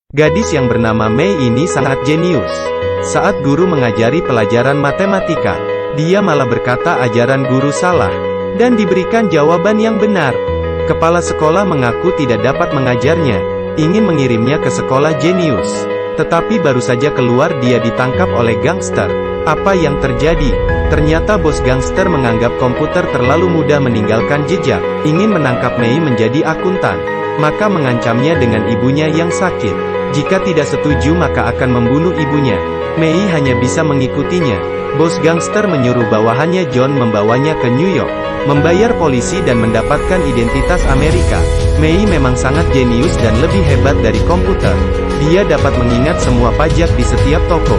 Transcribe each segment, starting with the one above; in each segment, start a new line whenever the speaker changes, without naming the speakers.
Gadis yang bernama Mei ini sangat jenius. Saat guru mengajari pelajaran matematika, dia malah berkata ajaran guru salah, dan diberikan jawaban yang benar. Kepala sekolah mengaku tidak dapat mengajarnya, ingin mengirimnya ke sekolah jenius. Tetapi baru saja keluar dia ditangkap oleh gangster. Apa yang terjadi? Ternyata bos gangster menganggap komputer terlalu mudah meninggalkan jejak, ingin menangkap Mei menjadi akuntan. Maka mengancamnya dengan ibunya yang sakit. Jika tidak setuju maka akan membunuh ibunya. Mei hanya bisa mengikutinya. Bos gangster menyuruh bawahannya John membawanya ke New York, membayar polisi dan mendapatkan identitas Amerika. Mei memang sangat jenius dan lebih hebat dari komputer. Dia dapat mengingat semua pajak di setiap toko.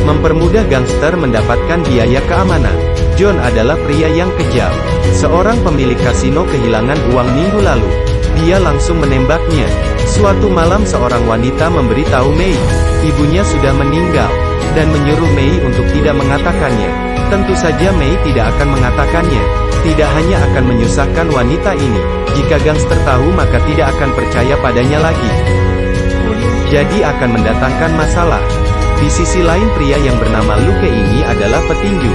Mempermudah gangster mendapatkan biaya keamanan. John adalah pria yang kejam. Seorang pemilik kasino kehilangan uang minggu lalu. Dia langsung menembaknya. Suatu malam seorang wanita memberitahu Mei, ibunya sudah meninggal, dan menyuruh Mei untuk tidak mengatakannya. Tentu saja Mei tidak akan mengatakannya. Tidak hanya akan menyusahkan wanita ini, jika gangster tahu maka tidak akan percaya padanya lagi. Jadi akan mendatangkan masalah. Di sisi lain pria yang bernama Luke ini adalah petinju.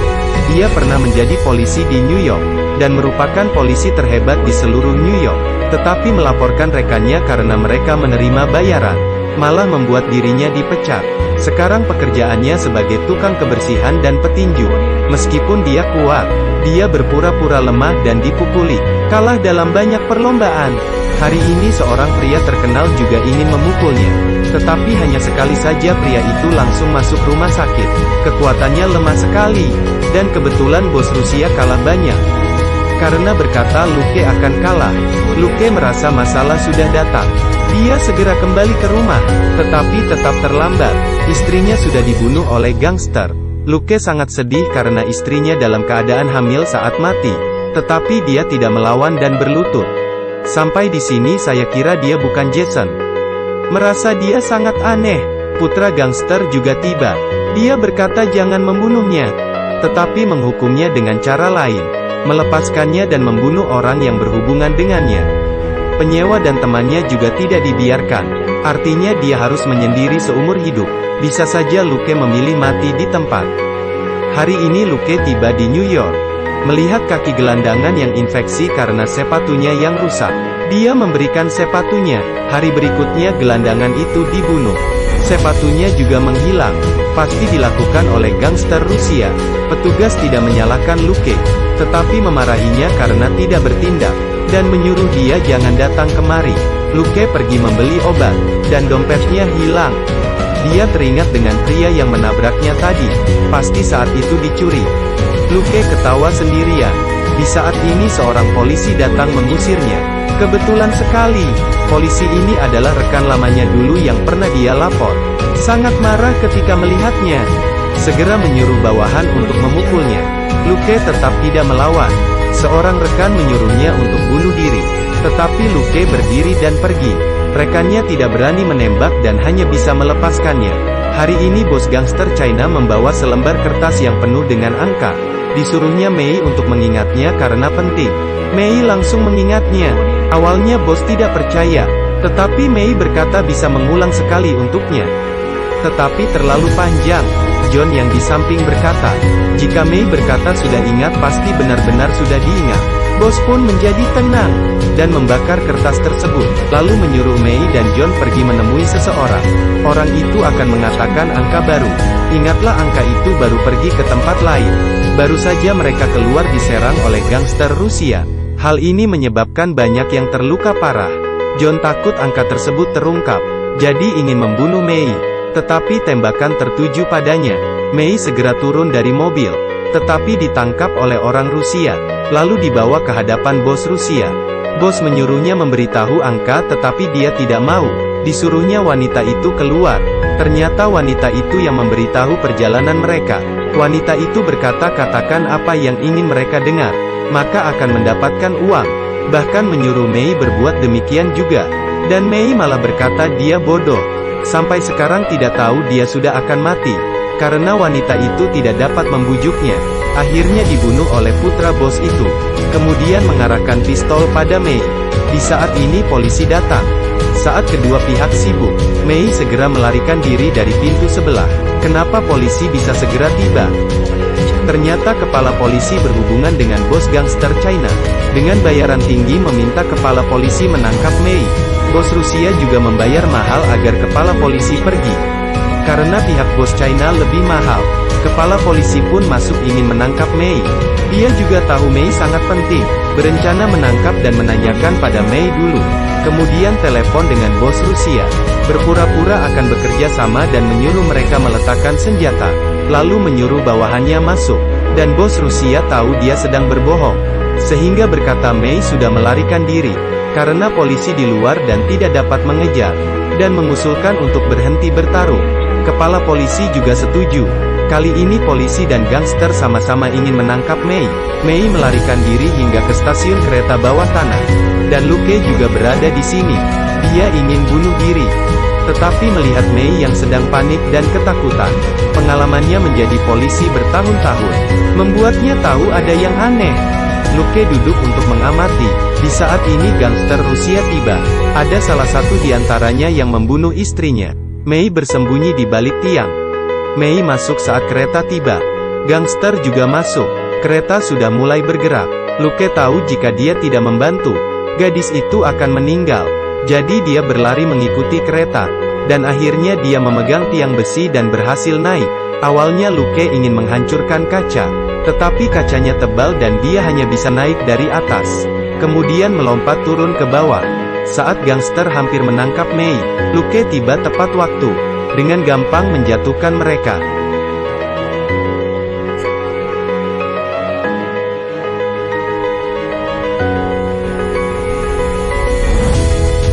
Dia pernah menjadi polisi di New York, dan merupakan polisi terhebat di seluruh New York. Tetapi melaporkan rekannya karena mereka menerima bayaran, malah membuat dirinya dipecat. Sekarang pekerjaannya sebagai tukang kebersihan dan petinju. Meskipun dia kuat, dia berpura-pura lemah dan dipukuli. Kalah dalam banyak perlombaan. Hari ini seorang pria terkenal juga ingin memukulnya. Tetapi hanya sekali saja pria itu langsung masuk rumah sakit. Kekuatannya lemah sekali. Dan kebetulan bos Rusia kalah banyak. Karena berkata Luke akan kalah, Luke merasa masalah sudah datang. Dia segera kembali ke rumah, tetapi tetap terlambat. Istrinya sudah dibunuh oleh gangster. Luke sangat sedih karena istrinya dalam keadaan hamil saat mati. Tetapi dia tidak melawan dan berlutut. Sampai di sini saya kira dia bukan Jason. Merasa dia sangat aneh. Putra gangster juga tiba. Dia berkata jangan membunuhnya, tetapi menghukumnya dengan cara lain. Melepaskannya dan membunuh orang yang berhubungan dengannya. Penyewa dan temannya juga tidak dibiarkan. Artinya dia harus menyendiri seumur hidup. Bisa saja Luke memilih mati di tempat. Hari ini Luke tiba di New York. Melihat kaki gelandangan yang infeksi karena sepatunya yang rusak, dia memberikan sepatunya. Hari berikutnya gelandangan itu dibunuh. Sepatunya juga menghilang. Pasti dilakukan oleh gangster Rusia. Petugas tidak menyalahkan Luke, tetapi memarahinya karena tidak bertindak, dan menyuruh dia jangan datang kemari. Luke pergi membeli obat, dan dompetnya hilang. Dia teringat dengan pria yang menabraknya tadi. Pasti saat itu dicuri. Luke ketawa sendirian. Di saat ini seorang polisi datang mengusirnya. Kebetulan sekali, polisi ini adalah rekan lamanya dulu yang pernah dia lapor. Sangat marah ketika melihatnya. Segera menyuruh bawahan untuk memukulnya. Luke tetap tidak melawan. Seorang rekan menyuruhnya untuk bunuh diri. Tetapi Luke berdiri dan pergi. Rekannya tidak berani menembak dan hanya bisa melepaskannya. Hari ini bos gangster China membawa selembar kertas yang penuh dengan angka. Disuruhnya Mei untuk mengingatnya karena penting. Mei langsung mengingatnya. Awalnya bos tidak percaya, tetapi Mei berkata bisa mengulang sekali untuknya. Tetapi terlalu panjang. John yang di samping berkata, jika Mei berkata sudah ingat pasti benar-benar sudah diingat. Bos pun menjadi tenang, dan membakar kertas tersebut, lalu menyuruh Mei dan John pergi menemui seseorang. Orang itu akan mengatakan angka baru. Ingatlah angka itu baru pergi ke tempat lain. Baru saja mereka keluar diserang oleh gangster Rusia. Hal ini menyebabkan banyak yang terluka parah. John takut angka tersebut terungkap, jadi ingin membunuh Mei. Tetapi tembakan tertuju padanya. Mei segera turun dari mobil, tetapi ditangkap oleh orang Rusia, lalu dibawa ke hadapan bos Rusia. Bos menyuruhnya memberitahu angka tetapi dia tidak mau. Disuruhnya wanita itu keluar. Ternyata wanita itu yang memberitahu perjalanan mereka. Wanita itu berkata katakan apa yang ingin mereka dengar, maka akan mendapatkan uang. Bahkan menyuruh Mei berbuat demikian juga. Dan Mei malah berkata dia bodoh. Sampai sekarang tidak tahu dia sudah akan mati. Karena wanita itu tidak dapat membujuknya. Akhirnya dibunuh oleh putra bos itu. Kemudian mengarahkan pistol pada Mei. Di saat ini polisi datang. Saat kedua pihak sibuk, Mei segera melarikan diri dari pintu sebelah. Kenapa polisi bisa segera tiba? Ternyata kepala polisi berhubungan dengan bos gangster China. Dengan bayaran tinggi meminta kepala polisi menangkap Mei. Bos Rusia juga membayar mahal agar kepala polisi pergi. Karena pihak bos China lebih mahal, kepala polisi pun masuk ingin menangkap Mei. Dia juga tahu Mei sangat penting, berencana menangkap dan menanyakan pada Mei dulu. Kemudian telepon dengan bos Rusia, berpura-pura akan bekerja sama dan menyuruh mereka meletakkan senjata, lalu menyuruh bawahannya masuk. Dan bos Rusia tahu dia sedang berbohong, sehingga berkata Mei sudah melarikan diri, karena polisi di luar dan tidak dapat mengejar, dan mengusulkan untuk berhenti bertarung. Kepala polisi juga setuju. Kali ini polisi dan gangster sama-sama ingin menangkap Mei. Mei melarikan diri hingga ke stasiun kereta bawah tanah. Dan Luke juga berada di sini. Dia ingin bunuh diri. Tetapi melihat Mei yang sedang panik dan ketakutan, pengalamannya menjadi polisi bertahun-tahun membuatnya tahu ada yang aneh. Luke duduk untuk mengamati. Di saat ini gangster Rusia tiba. Ada salah satu di antaranya yang membunuh istrinya. Mei bersembunyi di balik tiang. Mei masuk saat kereta tiba. Gangster juga masuk. Kereta sudah mulai bergerak. Luke tahu jika dia tidak membantu, gadis itu akan meninggal. Jadi dia berlari mengikuti kereta. Dan akhirnya dia memegang tiang besi dan berhasil naik. Awalnya Luke ingin menghancurkan kaca, tetapi kacanya tebal dan dia hanya bisa naik dari atas. Kemudian melompat turun ke bawah. Saat gangster hampir menangkap Mei, Luke tiba tepat waktu. Dengan gampang menjatuhkan mereka.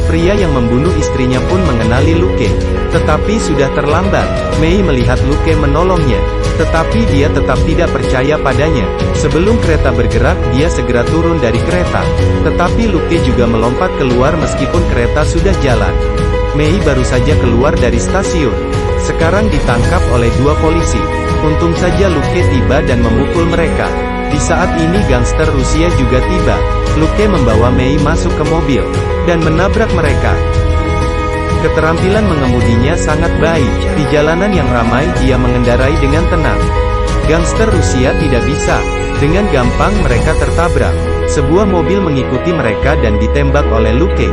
Pria yang membunuh istrinya pun mengenali Luke. Tetapi sudah terlambat. Mei melihat Luke menolongnya. Tetapi dia tetap tidak percaya padanya. Sebelum kereta bergerak, dia segera turun dari kereta. Tetapi Luke juga melompat keluar meskipun kereta sudah jalan. Mei baru saja keluar dari stasiun. Sekarang ditangkap oleh dua polisi. Untung saja Luke tiba dan memukul mereka. Di saat ini gangster Rusia juga tiba. Luke membawa Mei masuk ke mobil dan menabrak mereka. Keterampilan mengemudinya sangat baik. Di jalanan yang ramai dia mengendarai dengan tenang. Gangster Rusia tidak bisa. Dengan gampang mereka tertabrak. Sebuah mobil mengikuti mereka dan ditembak oleh Luke.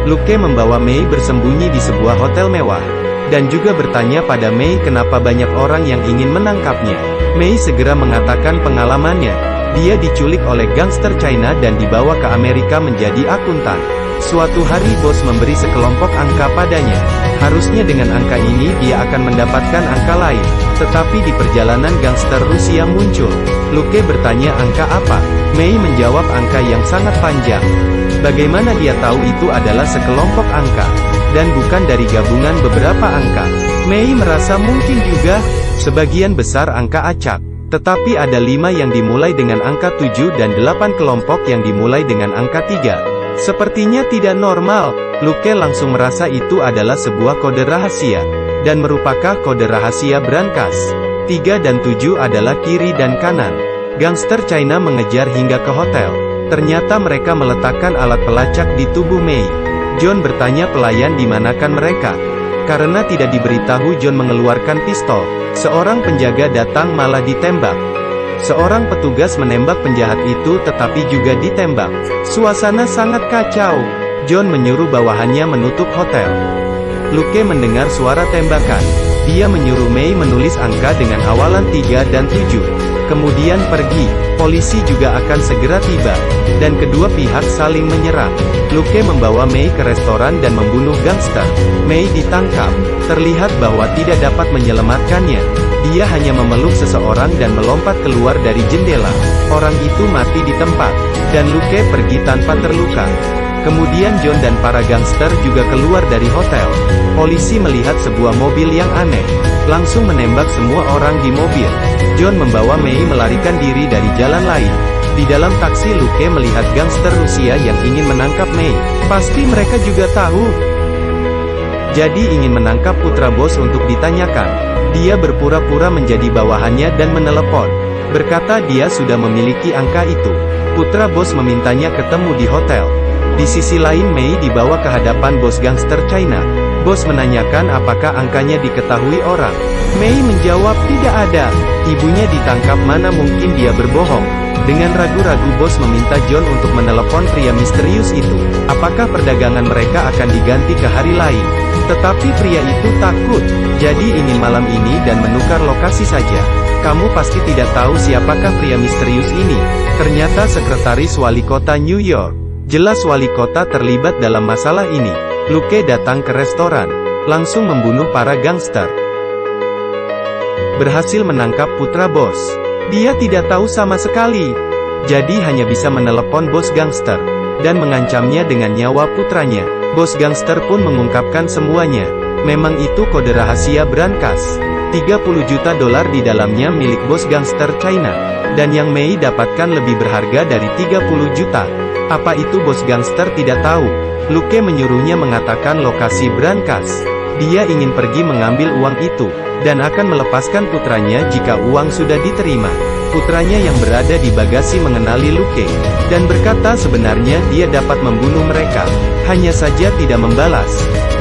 Luke membawa Mei bersembunyi di sebuah hotel mewah. Dan juga bertanya pada Mei kenapa banyak orang yang ingin menangkapnya. Mei segera mengatakan pengalamannya. Dia diculik oleh gangster China dan dibawa ke Amerika menjadi akuntan. Suatu hari bos memberi sekelompok angka padanya. Harusnya dengan angka ini dia akan mendapatkan angka lain. Tetapi di perjalanan gangster Rusia muncul. Luke bertanya angka apa? Mei menjawab angka yang sangat panjang. Bagaimana dia tahu itu adalah sekelompok angka, dan bukan dari gabungan beberapa angka? Mei merasa mungkin juga, sebagian besar angka acak. Tetapi ada 5 yang dimulai dengan angka 7 dan 8 kelompok yang dimulai dengan angka 3. Sepertinya tidak normal. Luke langsung merasa itu adalah sebuah kode rahasia, dan merupakan kode rahasia brankas. 3 dan 7 adalah kiri dan kanan. Gangster China mengejar hingga ke hotel. Ternyata mereka meletakkan alat pelacak di tubuh Mei. John bertanya pelayan di manakan mereka. Karena tidak diberitahu John mengeluarkan pistol. Seorang penjaga datang malah ditembak. Seorang petugas menembak penjahat itu tetapi juga ditembak. Suasana sangat kacau. John menyuruh bawahannya menutup hotel. Luke mendengar suara tembakan. Dia menyuruh Mei menulis angka dengan awalan 3 dan 7. Kemudian pergi. Polisi juga akan segera tiba. Dan kedua pihak saling menyerang. Luke membawa Mei ke restoran dan membunuh gangster. Mei ditangkap. Terlihat bahwa tidak dapat menyelamatkannya. Dia hanya memeluk seseorang dan melompat keluar dari jendela. Orang itu mati di tempat. Dan Luke pergi tanpa terluka. Kemudian John dan para gangster juga keluar dari hotel. Polisi melihat sebuah mobil yang aneh. Langsung menembak semua orang di mobil. John membawa Mei melarikan diri dari jalan lain. Di dalam taksi Luke melihat gangster Rusia yang ingin menangkap Mei. Pasti mereka juga tahu. Jadi ingin menangkap putra bos untuk ditanyakan. Dia berpura-pura menjadi bawahannya dan menelepon. Berkata dia sudah memiliki angka itu. Putra bos memintanya ketemu di hotel. Di sisi lain Mei dibawa ke hadapan bos gangster China. Bos menanyakan apakah angkanya diketahui orang. Mei menjawab tidak ada. Ibunya ditangkap, mana mungkin dia berbohong. Dengan ragu-ragu bos meminta John untuk menelepon pria misterius itu. Apakah perdagangan mereka akan diganti ke hari lain? Tetapi pria itu takut. Jadi ingin malam ini dan menukar lokasi saja. Kamu pasti tidak tahu siapakah pria misterius ini. Ternyata sekretaris wali kota New York. Jelas wali kota terlibat dalam masalah ini. Luke datang ke restoran. Langsung membunuh para gangster. Berhasil menangkap putra bos. Dia tidak tahu sama sekali. Jadi hanya bisa menelepon bos gangster. Dan mengancamnya dengan nyawa putranya. Bos gangster pun mengungkapkan semuanya. Memang itu kode rahasia brankas. 30 juta dolar di dalamnya milik bos gangster China. Dan yang Mei dapatkan lebih berharga dari 30 juta. Apa itu bos gangster tidak tahu. Luke menyuruhnya mengatakan lokasi brankas. Dia ingin pergi mengambil uang itu. Dan akan melepaskan putranya jika uang sudah diterima. Putranya yang berada di bagasi mengenali Luke. Dan berkata sebenarnya dia dapat membunuh mereka. Hanya saja tidak membalas.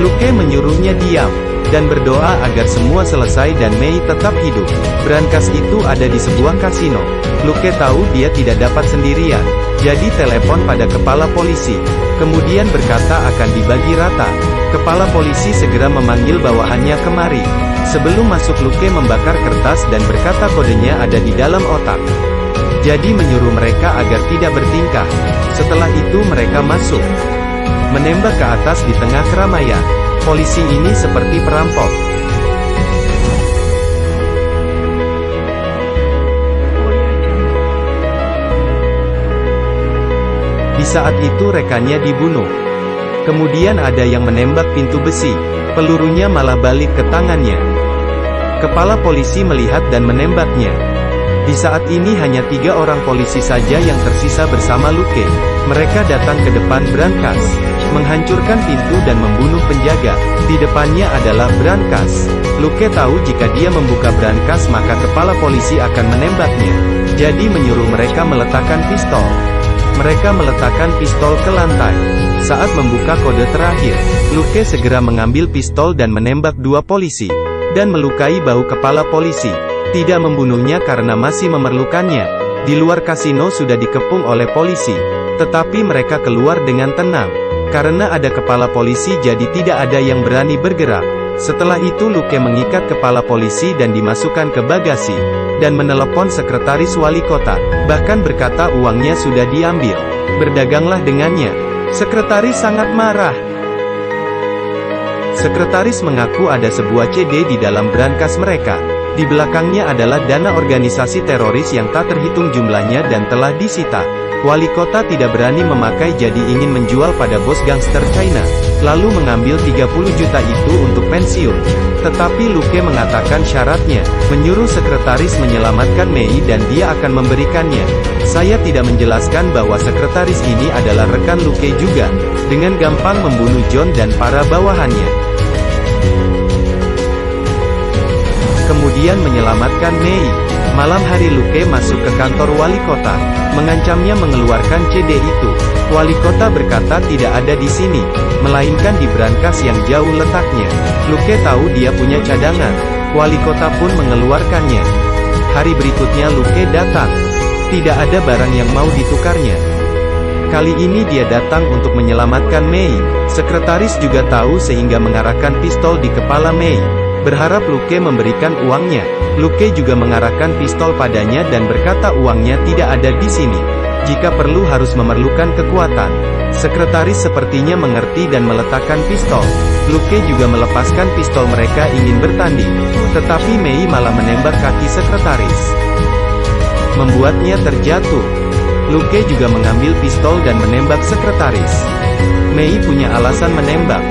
Luke menyuruhnya diam. Dan berdoa agar semua selesai dan Mei tetap hidup. Brankas itu ada di sebuah kasino. Luke tahu dia tidak dapat sendirian. Jadi telepon pada kepala polisi. Kemudian berkata akan dibagi rata. Kepala polisi segera memanggil bawahannya kemari. Sebelum masuk Luke membakar kertas dan berkata kodenya ada di dalam otak. Jadi menyuruh mereka agar tidak bertingkah. Setelah itu mereka masuk. Menembak ke atas di tengah keramaian. Polisi ini seperti perampok. Di saat itu rekannya dibunuh. Kemudian ada yang menembak pintu besi. Pelurunya malah balik ke tangannya. Kepala polisi melihat dan menembaknya. Di saat ini hanya 3 orang polisi saja yang tersisa bersama Luke. Mereka datang ke depan brankas, menghancurkan pintu dan membunuh penjaga. Di depannya adalah brankas. Luke tahu jika dia membuka brankas maka kepala polisi akan menembaknya. Jadi menyuruh mereka meletakkan pistol. Mereka meletakkan pistol ke lantai. Saat membuka kode terakhir, Luke segera mengambil pistol dan menembak 2 polisi. Dan melukai bahu kepala polisi. Tidak membunuhnya karena masih memerlukannya. Di luar kasino sudah dikepung oleh polisi. Tetapi mereka keluar dengan tenang. Karena ada kepala polisi jadi tidak ada yang berani bergerak. Setelah itu Luke mengikat kepala polisi dan dimasukkan ke bagasi. Dan menelepon sekretaris wali kota. Bahkan berkata uangnya sudah diambil. Berdaganglah dengannya. Sekretaris sangat marah. Sekretaris mengaku ada sebuah CD di dalam brankas mereka. Di belakangnya adalah dana organisasi teroris yang tak terhitung jumlahnya dan telah disita. Wali kota tidak berani memakai jadi ingin menjual pada bos gangster China. Lalu mengambil 30 juta itu untuk pensiun. Tetapi Luke mengatakan syaratnya. Menyuruh sekretaris menyelamatkan Mei dan dia akan memberikannya. Saya tidak menjelaskan bahwa sekretaris ini adalah rekan Luke juga. Dengan gampang membunuh John dan para bawahannya. Kemudian menyelamatkan Mei. Malam hari Luke masuk ke kantor wali kota, mengancamnya mengeluarkan CD itu. Wali kota berkata tidak ada di sini, melainkan di brankas yang jauh letaknya. Luke tahu dia punya cadangan. Wali kota pun mengeluarkannya. Hari berikutnya Luke datang. Tidak ada barang yang mau ditukarnya. Kali ini dia datang untuk menyelamatkan Mei. Sekretaris juga tahu sehingga mengarahkan pistol di kepala Mei. Berharap Luke memberikan uangnya. Luke juga mengarahkan pistol padanya dan berkata uangnya tidak ada di sini. Jika perlu harus memerlukan kekuatan. Sekretaris sepertinya mengerti dan meletakkan pistol. Luke juga melepaskan pistol mereka ingin bertanding. Tetapi Mei malah menembak kaki sekretaris. Membuatnya terjatuh. Luke juga mengambil pistol dan menembak sekretaris. Mei punya alasan menembak.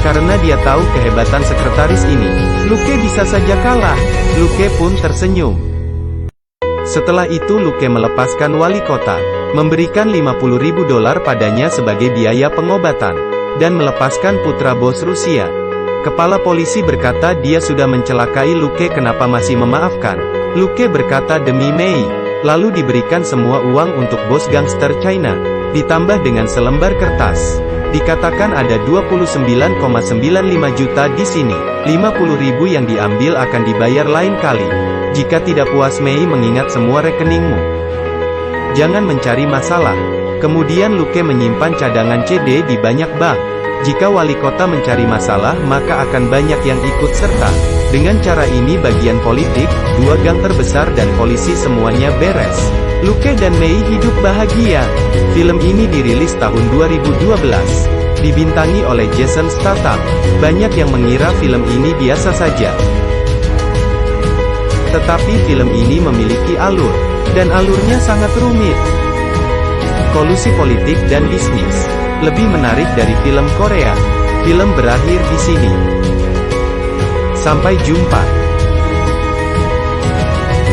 Karena dia tahu kehebatan sekretaris ini, Luke bisa saja kalah. Luke pun tersenyum. Setelah itu Luke melepaskan wali kota, memberikan 50.000 dolar padanya sebagai biaya pengobatan, dan melepaskan putra bos Rusia. Kepala polisi berkata dia sudah mencelakai Luke, kenapa masih memaafkan. Luke berkata demi Mei, lalu diberikan semua uang untuk bos gangster China. ditambah dengan selembar kertas. Dikatakan ada 29,95 juta di sini. 50.000 yang diambil akan dibayar lain kali. Jika tidak puas Mei mengingat semua rekeningmu. Jangan mencari masalah. Kemudian Luke menyimpan cadangan CD di banyak bank. Jika wali kota mencari masalah maka akan banyak yang ikut serta. Dengan cara ini bagian politik, dua gang terbesar dan polisi semuanya beres. Luke dan Mei hidup bahagia. Film ini dirilis tahun 2012. Dibintangi oleh Jason Statham. Banyak yang mengira film ini biasa saja. Tetapi film ini memiliki alur. Dan alurnya sangat rumit. Kolusi politik dan bisnis. Lebih menarik dari film Korea. Film berakhir di sini. Sampai jumpa.